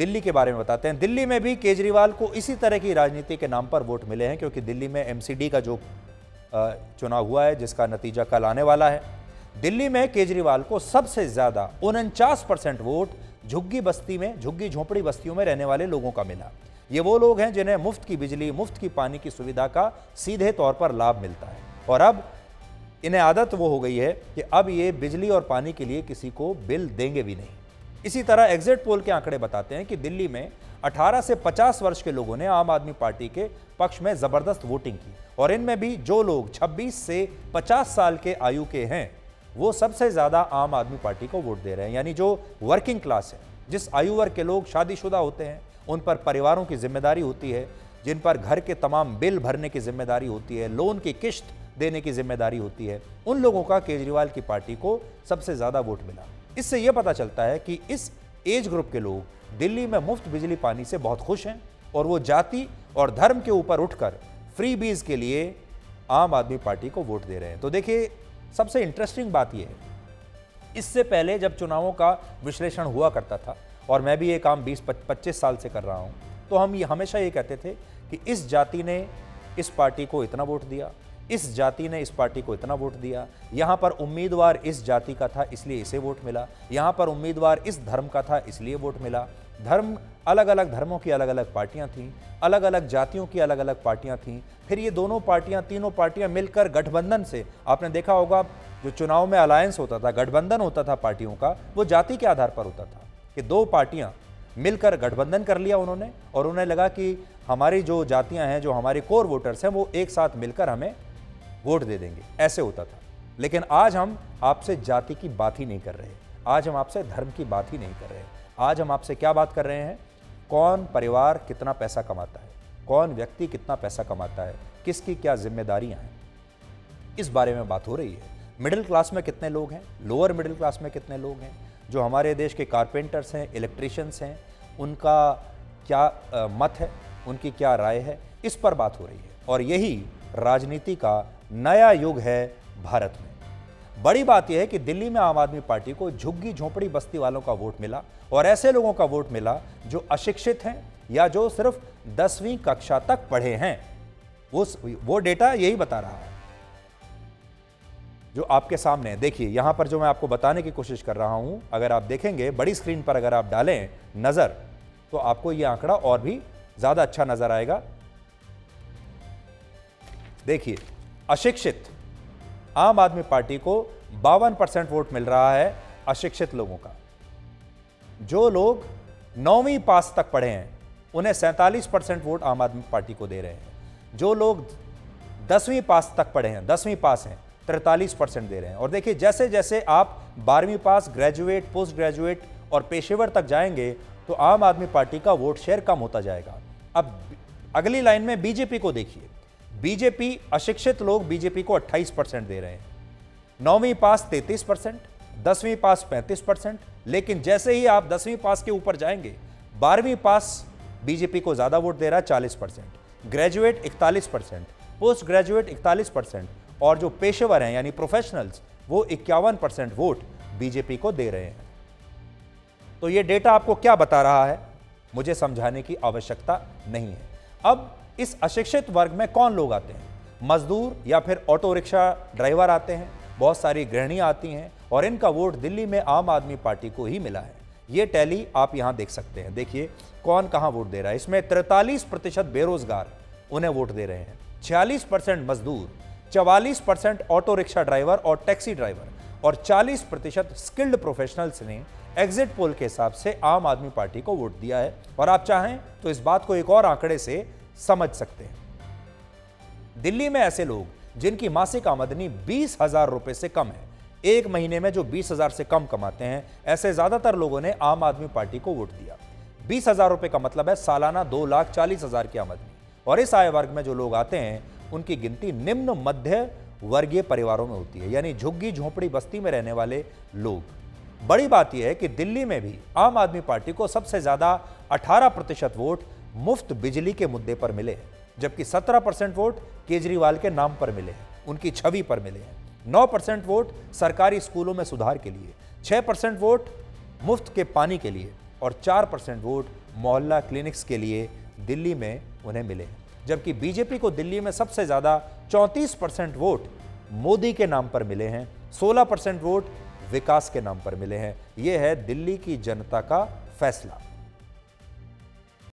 दिल्ली के बारे में बताते हैं। दिल्ली में भी केजरीवाल को इसी तरह की राजनीति के नाम पर वोट मिले हैं, क्योंकि दिल्ली में एमसीडी का जो चुनाव हुआ है, जिसका नतीजा कल आने वाला है, दिल्ली में केजरीवाल को सबसे ज्यादा 49% वोट झुग्गी बस्ती में, झुग्गी झोंपड़ी बस्तियों में रहने वाले लोगों का मिला। ये वो लोग हैं जिन्हें मुफ्त की बिजली, मुफ्त की पानी की सुविधा का सीधे तौर पर लाभ मिलता है, और अब इन्हें आदत वो हो गई है कि अब ये बिजली और पानी के लिए किसी को बिल देंगे भी नहीं। इसी तरह एग्जिट पोल के आंकड़े बताते हैं कि दिल्ली में 18 से 50 वर्ष के लोगों ने आम आदमी पार्टी के पक्ष में जबरदस्त वोटिंग की, और इनमें भी जो लोग 26 से 50 साल के आयु के हैं वो सबसे ज्यादा आम आदमी पार्टी को वोट दे रहे हैं। यानी जो वर्किंग क्लास है, जिस आयु वर्ग के लोग शादीशुदा होते हैं, उन पर परिवारों की जिम्मेदारी होती है, जिन पर घर के तमाम बिल भरने की जिम्मेदारी होती है, लोन की किश्त देने की जिम्मेदारी होती है, उन लोगों का केजरीवाल की पार्टी को सबसे ज्यादा वोट मिला। इससे यह पता चलता है कि इस एज ग्रुप के लोग दिल्ली में मुफ्त बिजली पानी से बहुत खुश हैं, और वो जाति और धर्म के ऊपर उठकर फ्री बीज के लिए आम आदमी पार्टी को वोट दे रहे हैं। तो देखिए, सबसे इंटरेस्टिंग बात यह है, इससे पहले जब चुनावों का विश्लेषण हुआ करता था, और मैं भी ये काम 20-25 साल से कर रहा हूं, तो हम ये हमेशा ये कहते थे कि इस जाति ने इस पार्टी को इतना वोट दिया, इस जाति ने इस पार्टी को इतना वोट दिया, यहां पर उम्मीदवार इस जाति का था इसलिए इसे वोट मिला, यहां पर उम्मीदवार इस धर्म का था इसलिए वोट मिला। धर्म, अलग अलग धर्मों की अलग अलग पार्टियां थीं, अलग अलग जातियों की अलग अलग पार्टियां थीं। फिर ये दोनों पार्टियां, तीनों पार्टियां मिलकर गठबंधन से, आपने देखा होगा जो चुनाव में अलायंस होता था, गठबंधन होता था पार्टियों का, वो जाति के आधार पर होता था कि दो पार्टियां मिलकर गठबंधन कर लिया उन्होंने, और उन्हें लगा कि हमारी जो जातियां हैं, जो हमारे कोर वोटर्स हैं, वो एक साथ मिलकर हमें वोट दे देंगे, ऐसे होता था। लेकिन आज हम आपसे जाति की बात ही नहीं कर रहे, आज हम आपसे धर्म की बात ही नहीं कर रहे। आज हम आपसे क्या बात कर रहे हैं? कौन परिवार कितना पैसा कमाता है, कौन व्यक्ति कितना पैसा कमाता है, किसकी क्या जिम्मेदारियां हैं, इस बारे में बात हो रही है। मिडिल क्लास में कितने लोग हैं, लोअर मिडिल क्लास में कितने लोग हैं, जो हमारे देश के कारपेंटर्स हैं, इलेक्ट्रिशियंस हैं, उनका क्या मत है, उनकी क्या राय है, इस पर बात हो रही है। और यही राजनीति का नया युग है भारत में। बड़ी बात यह है कि दिल्ली में आम आदमी पार्टी को झुग्गी झोंपड़ी बस्ती वालों का वोट मिला, और ऐसे लोगों का वोट मिला जो अशिक्षित हैं या जो सिर्फ 10वीं कक्षा तक पढ़े हैं। वो डेटा यही बता रहा है जो आपके सामने है। देखिए, यहां पर जो मैं आपको बताने की कोशिश कर रहा हूं, अगर आप देखेंगे बड़ी स्क्रीन पर, अगर आप डालें नजर, तो आपको यह आंकड़ा और भी ज्यादा अच्छा नजर आएगा। देखिए, अशिक्षित, आम आदमी पार्टी को 52% वोट मिल रहा है अशिक्षित लोगों का। जो लोग 9वीं पास तक पढ़े हैं उन्हें 47% वोट आम आदमी पार्टी को दे रहे हैं। जो लोग 10वीं पास तक पढ़े हैं, 10वीं पास हैं, 43% दे रहे हैं। और देखिए, जैसे जैसे आप 12वीं पास, ग्रेजुएट, पोस्ट ग्रेजुएट और पेशेवर तक जाएंगे तो आम आदमी पार्टी का वोट शेयर कम होता जाएगा। अब अगली लाइन में बीजेपी को देखिए। बीजेपी, अशिक्षित लोग बीजेपी को 28% दे रहे हैं, 9वीं पास 33%, 10वीं पास 35%। लेकिन जैसे ही आप 10वीं पास के ऊपर जाएंगे, 12वीं पास बीजेपी को ज्यादा वोट दे रहा है, 40%, ग्रेजुएट 41%, पोस्ट ग्रेजुएट 41%, और जो पेशेवर हैं यानी प्रोफेशनल्स, वो 51% वोट बीजेपी को दे रहे हैं। तो ये डेटा आपको क्या बता रहा है, मुझे समझाने की आवश्यकता नहीं है। अब इस अशिक्षित वर्ग में कौन लोग आते हैं? मजदूर या फिर ऑटो रिक्शा ड्राइवर आते हैं, बहुत सारी गृहिणियां आती हैं, और इनका वोट दिल्ली में आम आदमी पार्टी को ही मिला है। ये टैली आप यहां देख सकते हैं। देखिए कौन कहां वोट दे रहा है। इसमें 43% बेरोजगार उन्हें वोट दे रहे हैं, 46% मजदूर, 44% ऑटो रिक्शा ड्राइवर और टैक्सी ड्राइवर, और 40% स्किल्ड प्रोफेशनल्स ने एग्जिट पोल के हिसाब से आम आदमी पार्टी को वोट दिया है। और आप चाहें तो इस बात को एक और आंकड़े से समझ सकते हैं। दिल्ली में ऐसे लोग जिनकी मासिक आमदनी 20,000 रुपए से कम है, एक महीने में जो 20,000 से कम कमाते हैं, ऐसे ज्यादातर लोगों ने आम आदमी पार्टी को वोट दिया। 20,000 रुपए का मतलब है सालाना 2,40,000 की आमदनी। और इस आय वर्ग में जो लोग आते हैं उनकी गिनती निम्न मध्य वर्गीय परिवारों में होती है, यानी झुग्गी झोंपड़ी बस्ती में रहने वाले लोग। बड़ी बात यह है कि दिल्ली में भी आम आदमी पार्टी को सबसे ज्यादा 18% वोट मुफ्त बिजली के मुद्दे पर मिले हैं, जबकि 17% वोट केजरीवाल के नाम पर मिले हैं, उनकी छवि पर मिले हैं। 9% वोट सरकारी स्कूलों में सुधार के लिए, 6% वोट मुफ्त के पानी के लिए, और 4% वोट मोहल्ला क्लिनिक्स के लिए दिल्ली में उन्हें मिले हैं, जबकि बीजेपी को दिल्ली में सबसे ज्यादा 34% वोट मोदी के नाम पर मिले हैं, 16% वोट विकास के नाम पर मिले हैं। यह है दिल्ली की जनता का फैसला।